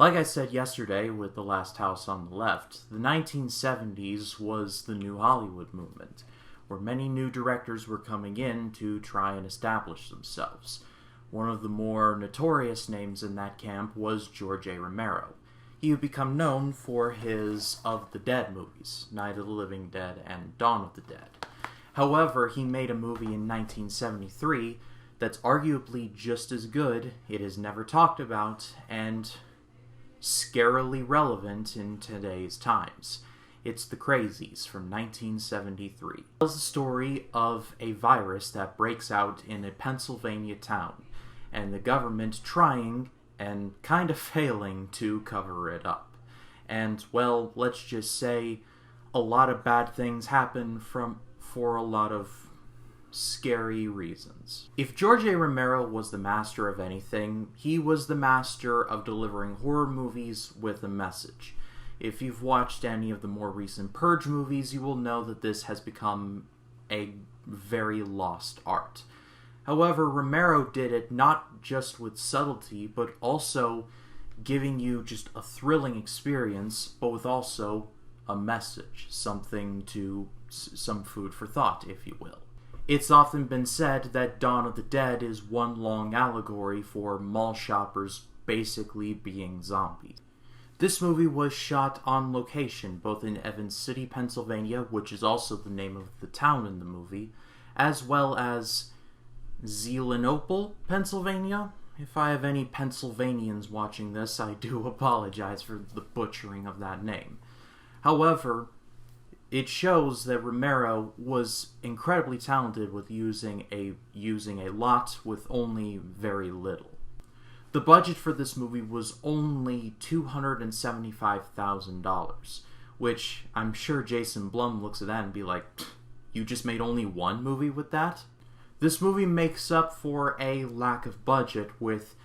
Like I said yesterday with The Last House on the Left, the 1970s was the new Hollywood movement, where many new directors were coming in to try and establish themselves. One of the more notorious names in that camp was George A. Romero. He would become known for his Of the Dead movies, Night of the Living Dead and Dawn of the Dead. However, he made a movie in 1973 that's arguably just as good, it is never talked about, and scarily relevant in today's times. It's The Crazies from 1973. It tells the story of a virus that breaks out in a Pennsylvania town, and the government trying and kind of failing to cover it up. And, well, let's just say a lot of bad things happen for a lot of scary reasons. If George A. Romero was the master of anything, he was the master of delivering horror movies with a message. If you've watched any of the more recent Purge movies, you will know that this has become a very lost art. However, Romero did it not just with subtlety, but also giving you just a thrilling experience, but with also a message, some food for thought, if you will. It's often been said that Dawn of the Dead is one long allegory for mall shoppers basically being zombies. This movie was shot on location, both in Evans City, Pennsylvania, which is also the name of the town in the movie, as well as Zelienople, Pennsylvania. If I have any Pennsylvanians watching this, I do apologize for the butchering of that name. However, it shows that Romero was incredibly talented with using a lot with only very little. The budget for this movie was only $275,000, which I'm sure Jason Blum looks at that and be like, you just made only one movie with that? This movie makes up for a lack of budget with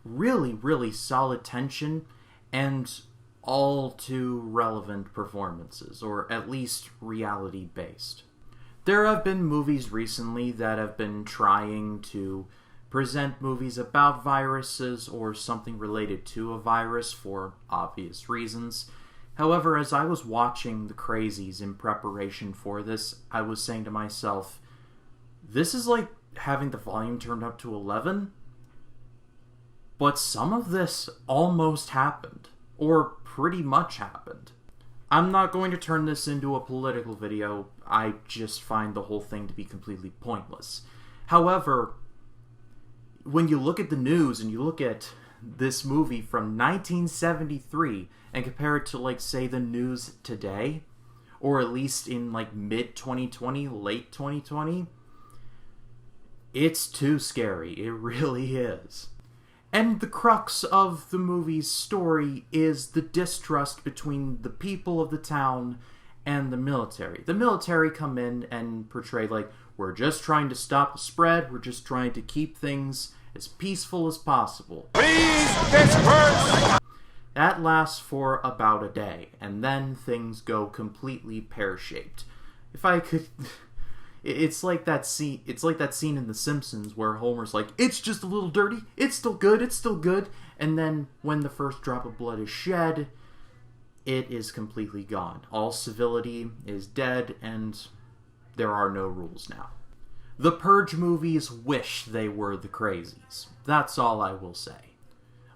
really, really solid tension and all too relevant performances, or at least reality-based. There have been movies recently that have been trying to present movies about viruses or something related to a virus for obvious reasons. However, as I was watching The Crazies in preparation for this, I was saying to myself, this is like having the volume turned up to 11, but some of this almost happened, or pretty much happened. I'm not going to turn this into a political video, I just find the whole thing to be completely pointless. However, when you look at the news and you look at this movie from 1973 and compare it to, like, say, the news today, or at least in, like, mid-2020, late 2020, it's too scary. It really is. And the crux of the movie's story is the distrust between the people of the town and the military. The military come in and portray, like, we're just trying to stop the spread, we're just trying to keep things as peaceful as possible. Please disperse! That lasts for about a day, and then things go completely pear-shaped. If I could... It's like that scene in The Simpsons where Homer's like, it's just a little dirty, it's still good, and then when the first drop of blood is shed, it is completely gone. All civility is dead, and there are no rules now. The Purge movies wish they were The Crazies. That's all I will say.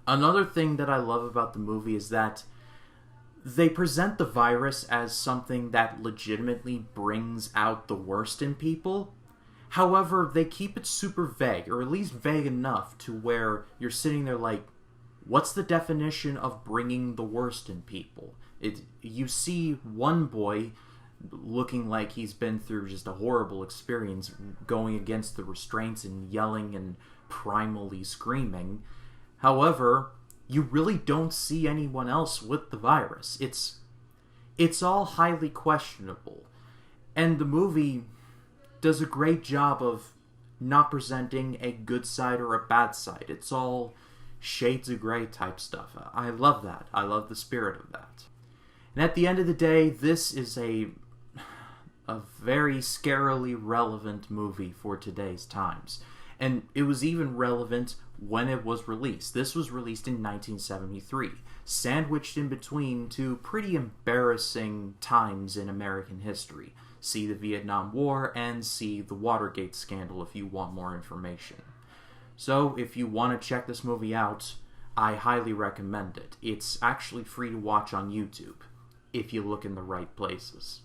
Another thing that I love about the movie is that they present the virus as something that legitimately brings out the worst in people. However, they keep it super vague, or at least vague enough to where you're sitting there like, what's the definition of bringing the worst in people? You see one boy looking like he's been through just a horrible experience, going against the restraints and yelling and primally screaming. However, you really don't see anyone else with the virus. It's all highly questionable. And the movie does a great job of not presenting a good side or a bad side. It's all shades of gray type stuff. I love that. I love the spirit of that. And at the end of the day, this is a very scarily relevant movie for today's times. And it was even relevant when it was released. This was released in 1973, sandwiched in between two pretty embarrassing times in American history. See the Vietnam War and see the Watergate scandal if you want more information. So, if you want to check this movie out, I highly recommend it. It's actually free to watch on YouTube, if you look in the right places.